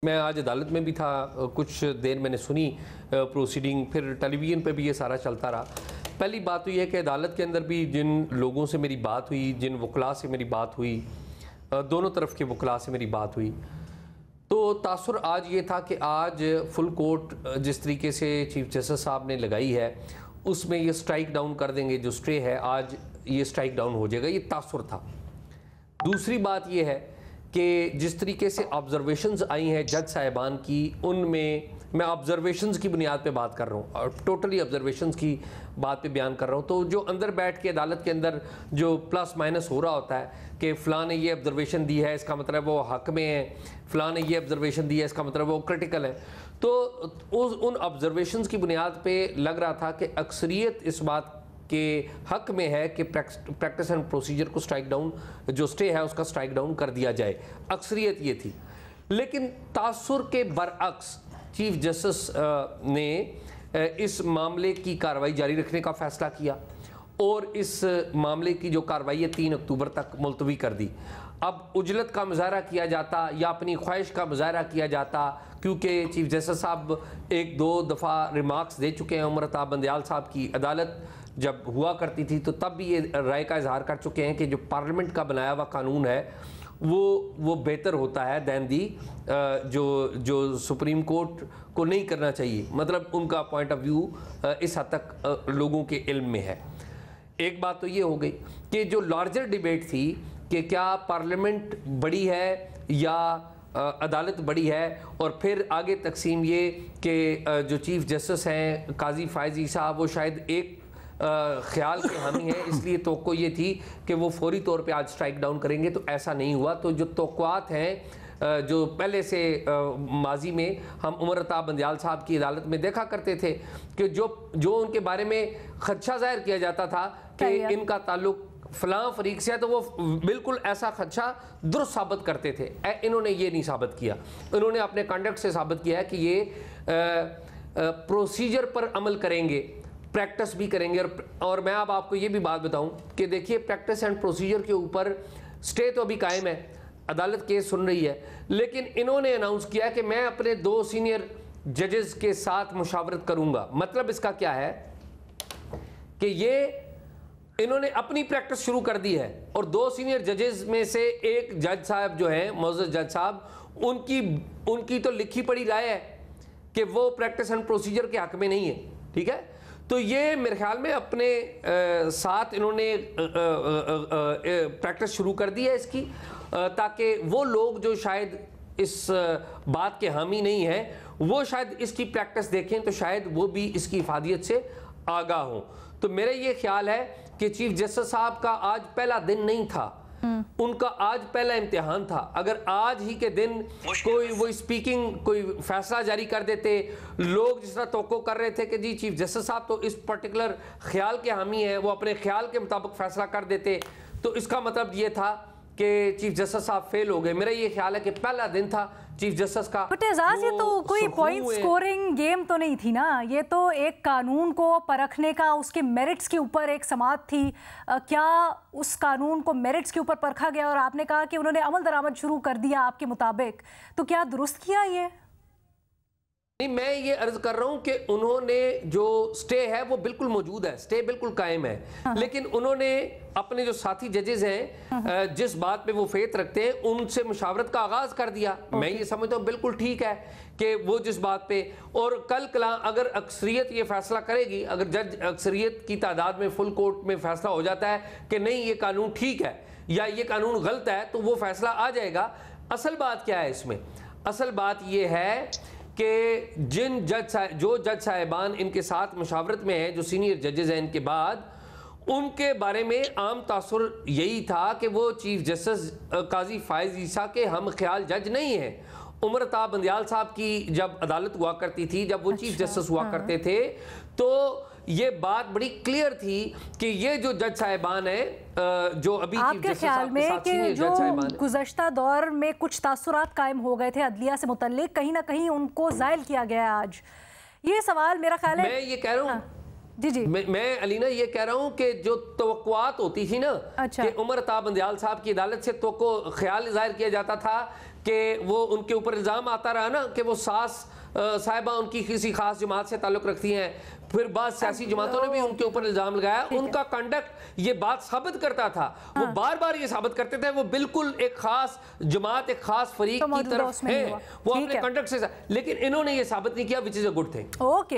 मैं आज अदालत में भी था, कुछ देर मैंने सुनी प्रोसीडिंग, फिर टेलीविज़न पे भी ये सारा चलता रहा। पहली बात तो ये है कि अदालत के अंदर भी जिन लोगों से मेरी बात हुई, जिन वकला से मेरी बात हुई, दोनों तरफ के वकला से मेरी बात हुई, तो तासुर आज ये था कि आज फुल कोर्ट जिस तरीके से चीफ जस्टिस साहब ने लगाई है उसमें ये स्ट्राइक डाउन कर देंगे, जो स्टे है आज ये स्ट्राइक डाउन हो जाएगा, ये तासुर था। दूसरी बात ये है कि जिस तरीके से ऑब्जर्वेशंस आई हैं जज साहिबान की, उनमें मैं ऑब्जर्वेशंस की बुनियाद पे बात कर रहा हूँ और टोटली ऑब्जर्वेशंस की बात पे बयान कर रहा हूँ। तो जो अंदर बैठ के अदालत के अंदर जो प्लस माइनस हो रहा होता है कि फ़लाँ ने ये ऑब्जर्वेशन दी है इसका मतलब वो हक में है, फ़लाँ ने ये ऑब्जर्वेशन दी है इसका मतलब वो क्रिटिकल है, तो उन ऑब्जर्वेशंस की बुनियाद पर लग रहा था कि अक्सरियत इस बात के हक में है कि प्रैक्टिस एंड प्रोसीजर को स्ट्राइक डाउन, जो स्टे है उसका स्ट्राइक डाउन कर दिया जाए, अक्सरियत ये थी। लेकिन तासुर के बरअक्स चीफ जस्टिस ने इस मामले की कार्रवाई जारी रखने का फ़ैसला किया और इस मामले की जो कार्रवाई है 3 अक्टूबर तक मुलतवी कर दी। अब उजलत का मुजाहरा किया जाता या अपनी ख्वाहिश का मुजाहरा किया जाता, क्योंकि चीफ जस्टिस साहब 1-2 दफ़ा रिमार्क्स दे चुके हैं। उमर अताब बंदयाल साहब की अदालत जब हुआ करती थी तो तब भी ये राय का इजहार कर चुके हैं कि जो पार्लियामेंट का बनाया हुआ कानून है वो बेहतर होता है दैन दी जो सुप्रीम कोर्ट को नहीं करना चाहिए। मतलब उनका पॉइंट ऑफ व्यू इस हद तक लोगों के इल्म में है। एक बात तो ये हो गई कि जो लार्जर डिबेट थी कि क्या पार्लियामेंट बड़ी है या अदालत बड़ी है, और फिर आगे तकसीम ये कि जो चीफ जस्टिस हैं काजी फायजी साहब वो शायद एक ख्याल के हामी हैं, इसलिए तवक्को ये थी कि वो फौरी तौर पे आज स्ट्राइक डाउन करेंगे, तो ऐसा नहीं हुआ। तो जो तवक्कुआत हैं जो पहले से माजी में हम उमर अताब बंदयाल साहब की अदालत में देखा करते थे कि जो उनके बारे में खदशा जाहिर किया जाता था कि इनका ताल्लुक फ़लाँ फरीक से है, तो वो बिल्कुल ऐसा खदशा दुरुस्त साबित करते थे। इन्होंने ये नहीं साबित किया, इन्होंने अपने कंडक्ट से साबित किया है कि ये प्रोसीजर पर अमल करेंगे, प्रैक्टिस भी करेंगे। और मैं अब आपको ये भी बात बताऊं कि देखिए प्रैक्टिस एंड प्रोसीजर के ऊपर स्टे तो अभी कायम है, अदालत केस सुन रही है, लेकिन इन्होंने अनाउंस किया कि मैं अपने 2 सीनियर जजेस के साथ मुशावरत करूंगा। मतलब इसका क्या है कि ये इन्होंने अपनी प्रैक्टिस शुरू कर दी है और 2 सीनियर जजेस में से एक जज साहब जो हैं मोअज़्ज़ज़ जज साहब, उनकी तो लिखी पड़ी राय है कि वो प्रैक्टिस एंड प्रोसीजर के हक में नहीं है। ठीक है, तो ये मेरे ख्याल में अपने साथ इन्होंने प्रैक्टिस शुरू कर दी है इसकी, ताकि वो लोग जो शायद इस बात के हामी नहीं हैं वो शायद इसकी प्रैक्टिस देखें तो शायद वो भी इसकी इफादियत से आगाह हों। तो मेरा ये ख्याल है कि चीफ जस्टिस साहब का आज पहला दिन नहीं था, उनका आज पहला इम्तिहान था। अगर आज ही के दिन कोई स्पीकिंग कोई फैसला जारी कर देते, लोग जिस तरह तवक्को कर रहे थे कि जी चीफ जस्टिस साहब तो इस पर्टिकुलर ख्याल के हामी हैं, वो अपने ख्याल के मुताबिक फैसला कर देते, तो इसका मतलब ये था कि चीफ जस्टिस साहब फेल हो गए। मेरा ये ख्याल है कि पहला दिन था चीफ जस्टिस का। बट एजाज ये तो कोई पॉइंट स्कोरिंग गेम तो नहीं थी ना, ये तो एक कानून को परखने का, उसके मेरिट्स के ऊपर एक समाअत थी। क्या उस कानून को मेरिट्स के ऊपर परखा गया और आपने कहा कि उन्होंने अमल दरामद शुरू कर दिया आपके मुताबिक, तो क्या दुरुस्त किया ये? नहीं, मैं ये अर्ज कर रहा हूँ कि उन्होंने जो स्टे है वो बिल्कुल मौजूद है, स्टे बिल्कुल कायम है, लेकिन उन्होंने अपने जो साथी जजेस हैं जिस बात पे वो फेथ रखते हैं उनसे मुशावरत का आगाज कर दिया। मैं ये समझता हूँ बिल्कुल ठीक है कि वो जिस बात पे, और कल कला अगर अक्सरियत ये फैसला करेगी, अगर जज अक्सरियत की तादाद में फुल कोर्ट में फैसला हो जाता है कि नहीं ये कानून ठीक है या ये कानून गलत है, तो वो फैसला आ जाएगा। असल बात क्या है इसमें? असल बात ये है कि जो जज साहिबान इनके साथ मुशावरत में हैं, जो सीनियर जजेस हैं इनके बाद, उनके बारे में आम तासुर यही था कि वो चीफ जस्टिस काजी फायज ईसा के हम ख्याल जज नहीं हैं। उमर अताब बंदयाल साहब की जब अदालत हुआ करती थी, जब वो चीफ जस्टिस हुआ करते थे, तो ये बात बड़ी क्लियर थी कि ये जो जज साहिबान हैं जो अभी आपके ख्याल में कि जो गुज़श्ता दौर में कुछ तासुरात कायम हो गए थे अदलिया से मुतल्लिक, कहीं ना कहीं उनको ज़ायल किया गया आज, ये सवाल मेरा ख्याल है। मैं ये कह रहा हूँ जी मैं अलीना ये कह रहा हूँ कि जो तवक्कुआत होती थी ना, कि उमर अताब बंदयाल साहब की अदालत से तो ख्याल जाहिर किया जाता था कि वो उनके ऊपर इल्ज़ाम आता रहा ना कि वो सास साहिबा उनकी किसी खास जमात से ताल्लुक़ रखती हैं, फिर बाद सियासी जमातों ने भी उनके ऊपर इल्ज़ाम लगाया। उनका कंडक्ट ये बात साबित करता था, वो बार बार ये साबित करते थे वो बिल्कुल एक खास जमात, एक खास फरीक की तरफ है, वो अपने कंडक्ट से, लेकिन इन्होंने ये साबित नहीं किया, which is a good thing. Okay.